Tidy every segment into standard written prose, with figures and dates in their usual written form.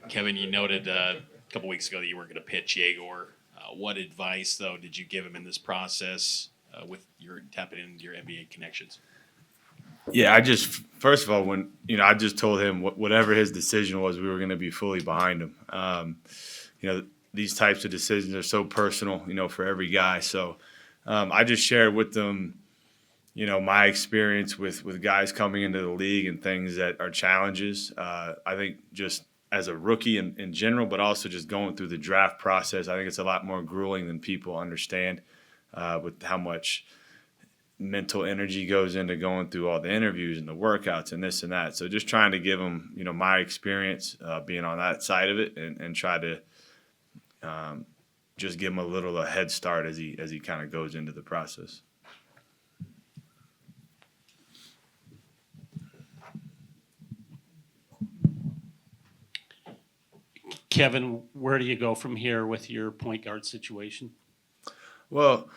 Kevin, you noted a couple weeks ago that you weren't going to pitch Jagor. What advice, though, did you give him in this process with your tapping into your NBA connections? Yeah, first of all, I just told him whatever his decision was, we were going to be fully behind him. These types of decisions are so personal, for every guy. So I just shared with them, my experience with guys coming into the league and things that are challenges. I think just as a rookie in general, but also just going through the draft process, I think it's a lot more grueling than people understand with how much mental energy goes into going through all the interviews and the workouts and this and that. So just trying to give them, my experience being on that side of it and try to just give him a little a head start as he kind of goes into the process. Kevin, where do you go from here with your point guard situation? Well,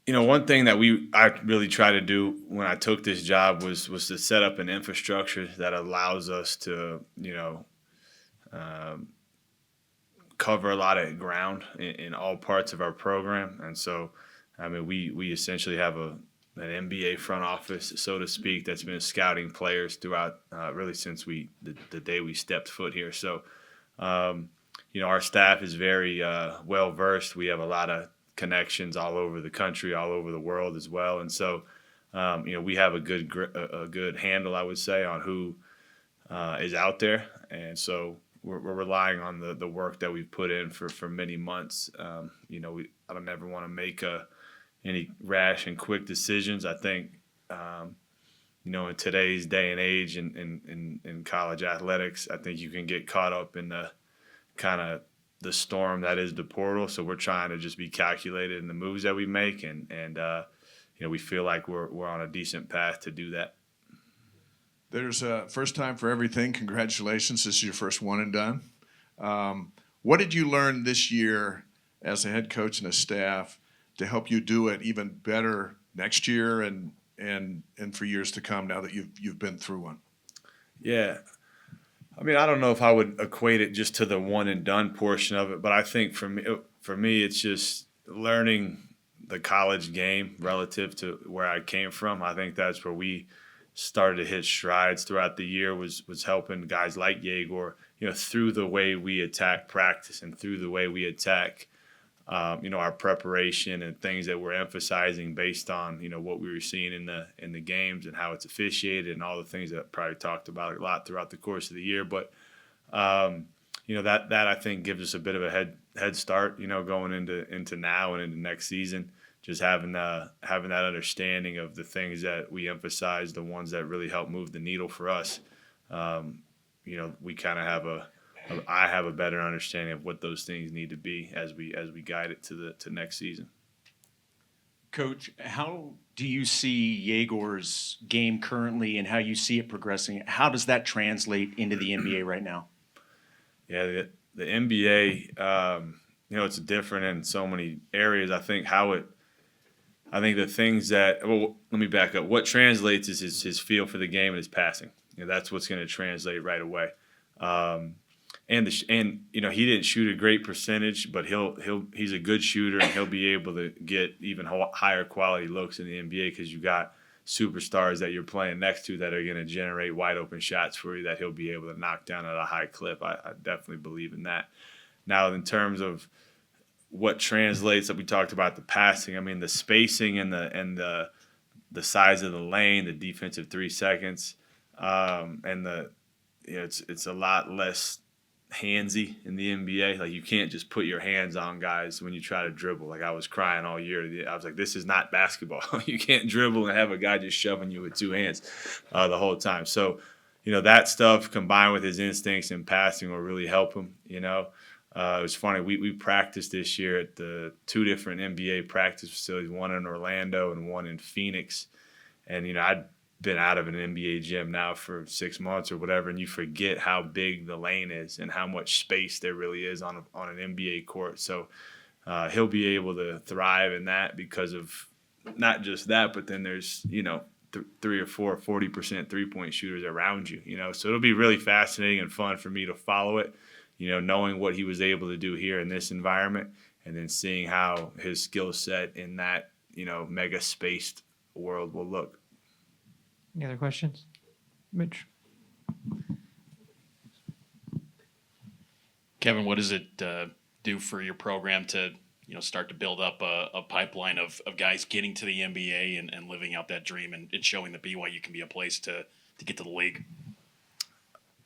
one thing that I really tried to do when I took this job was to set up an infrastructure that allows us to, cover a lot of ground in all parts of our program. And so, we essentially have an NBA front office, so to speak, that's been scouting players throughout really since the day we stepped foot here. So, our staff is very well versed. We have a lot of connections all over the country, all over the world as well. And so, we have a good handle, I would say, on who is out there. And so we're relying on the work that we've put in for many months. I don't ever want to make any rash and quick decisions. I think, in today's day and age in college athletics, I think you can get caught up in the kind of the storm that is the portal. So we're trying to just be calculated in the moves that we make, and we feel like we're on a decent path to do that. There's a first time for everything. Congratulations. This is your first one and done. What did you learn this year as a head coach and a staff to help you do it even better next year and for years to come now that you've been through one? Yeah. I don't know if I would equate it just to the one and done portion of it, but I think for me, it's just learning the college game relative to where I came from. I think that's where we started to hit strides throughout the year was helping guys like Jagor, through the way we attack practice and through the way we attack, our preparation and things that we're emphasizing based on, what we were seeing in the games and how it's officiated and all the things that I probably talked about a lot throughout the course of the year. But, that I think gives us a bit of a head start, going into now and into next season. Just having that understanding of the things that we emphasize, the ones that really help move the needle for us. We kind of I have a better understanding of what those things need to be as we guide it to next season. Coach, how do you see Jagor's game currently and how you see it progressing? How does that translate into the NBA right now? Yeah, the NBA, it's different in so many areas. I think the things that, well, let me back up. What translates is his feel for the game and his passing. That's what's going to translate right away. And he didn't shoot a great percentage, but he's a good shooter, and he'll be able to get even higher quality looks in the NBA because you got superstars that you're playing next to that are going to generate wide open shots for you that he'll be able to knock down at a high clip. I definitely believe in that. Now, in terms of what translates, that we talked about the passing. The spacing and the size of the lane, the defensive 3 seconds, and it's a lot less handsy in the NBA. Like, you can't just put your hands on guys when you try to dribble. Like, I was crying all year. I was like, this is not basketball. You can't dribble and have a guy just shoving you with 2 hands the whole time. So, that stuff combined with his instincts and passing will really help him. It was funny. We practiced this year at the 2 different NBA practice facilities, one in Orlando and one in Phoenix. And, I'd been out of an NBA gym now for 6 months or whatever, and you forget how big the lane is and how much space there really is on an NBA court. So he'll be able to thrive in that because of not just that, but then there's, three or four 40% 3-point shooters around you, so it'll be really fascinating and fun for me to follow it, knowing what he was able to do here in this environment and then seeing how his skill set in that, mega spaced world will look. Any other questions? Mitch? Kevin, what does it do for your program to start to build up a pipeline of guys getting to the NBA and living out that dream and showing that BYU can be a place to get to the league?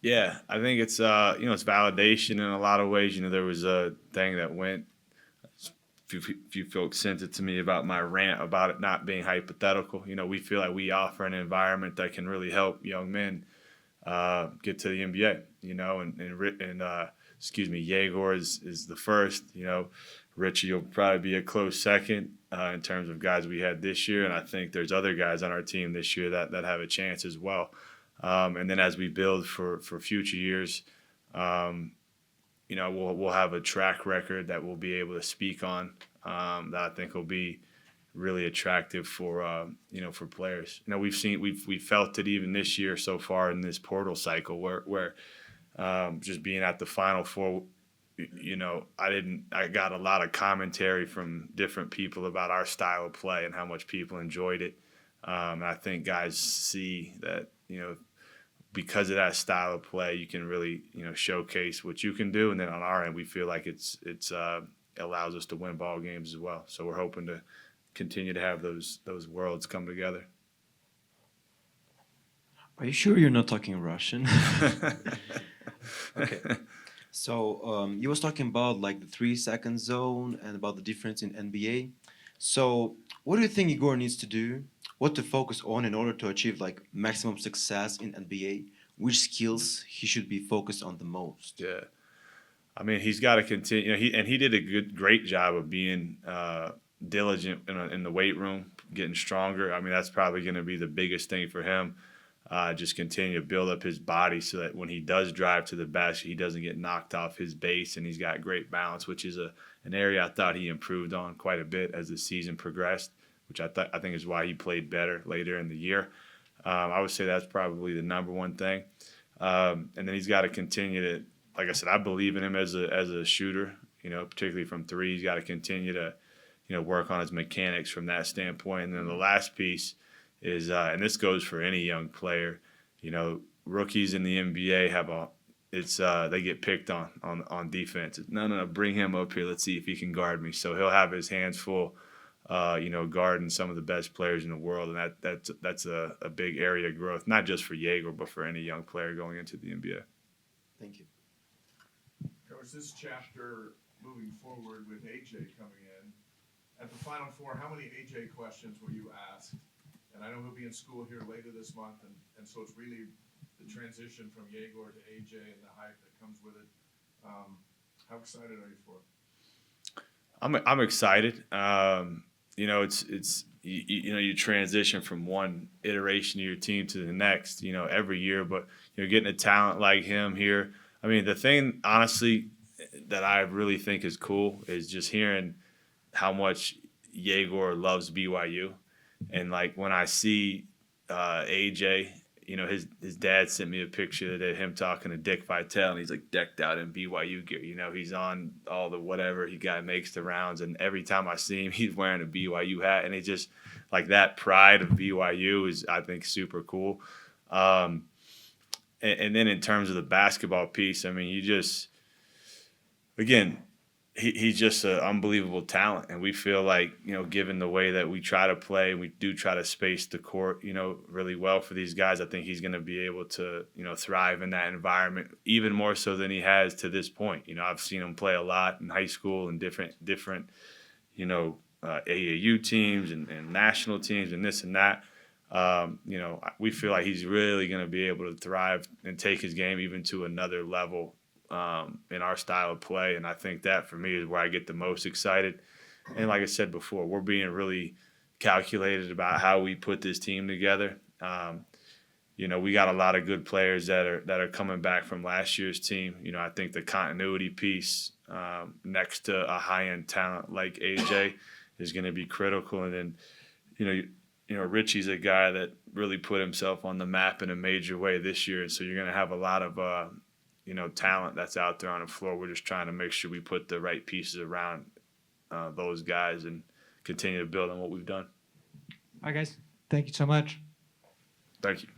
Yeah, I think it's it's validation in a lot of ways. There was a thing that went. Few folks sent it to me about my rant about it not being hypothetical. We feel like we offer an environment that can really help young men get to the NBA. Jagor is the first. Richie will probably be a close second in terms of guys we had this year, and I think there's other guys on our team this year that have a chance as well. And then as we build for future years, we'll have a track record that we'll be able to speak on that I think will be really attractive for players. We've felt it even this year so far in this portal cycle where just being at the Final Four, I got a lot of commentary from different people about our style of play and how much people enjoyed it. I think guys see that, because of that style of play, you can really, showcase what you can do. And then on our end, we feel like it's allows us to win ball games as well. So we're hoping to continue to have those worlds come together. Are you sure you're not talking Russian? Okay. So you was talking about like the 3-second zone and about the difference in NBA. So what do you think Egor needs to do? What to focus on in order to achieve like maximum success in NBA? Which skills he should be focused on the most? Yeah, I mean he's got to continue. He did a great job of being diligent in the weight room, getting stronger. I mean that's probably going to be the biggest thing for him. Just continue to build up his body so that when he does drive to the basket, he doesn't get knocked off his base, and he's got great balance, which is an area I thought he improved on quite a bit as the season progressed, which I think is why he played better later in the year. I would say that's probably the number one thing. And then he's got to continue to, like I said, I believe in him as a shooter, particularly from three. He's got to continue to, work on his mechanics from that standpoint. And then the last piece is, and this goes for any young player, rookies in the NBA they get picked on defense. No, bring him up here. Let's see if he can guard me. So he'll have his hands full, guarding some of the best players in the world, and that's a big area of growth, not just for Jagor, but for any young player going into the NBA. Thank you. Coach, this chapter moving forward with AJ coming in, at the Final Four, how many AJ questions were you asked? And I know he'll be in school here later this month, and so it's really the transition from Jagor to AJ and the hype that comes with it. How excited are you for it? I'm excited. It's you transition from one iteration of your team to the next, every year. But getting a talent like him here. I mean, the thing honestly that I really think is cool is just hearing how much Jagor loves BYU. And like when I see AJ, his dad sent me a picture of him talking to Dick Vitale, and he's like decked out in BYU gear. He's on all the whatever he makes the rounds, and every time I see him, he's wearing a BYU hat, and it just like that pride of BYU is I think super cool. And then in terms of the basketball piece, I mean, he's just an unbelievable talent, and we feel like given the way that we try to play, we do try to space the court really well for these guys. I think he's going to be able to thrive in that environment even more so than he has to this point. I've seen him play a lot in high school and different AAU teams and national teams and this and that. We feel like he's really going to be able to thrive and take his game even to another level in our style of play. And I think that for me is where I get the most excited. And like I said before, we're being really calculated about how we put this team together. We got a lot of good players that are coming back from last year's team. I think the continuity piece next to a high-end talent like AJ is going to be critical. And then, Richie's a guy that really put himself on the map in a major way this year, and so you're going to have a lot of talent that's out there on the floor. We're just trying to make sure we put the right pieces around those guys and continue to build on what we've done. All right, guys. Thank you so much. Thank you.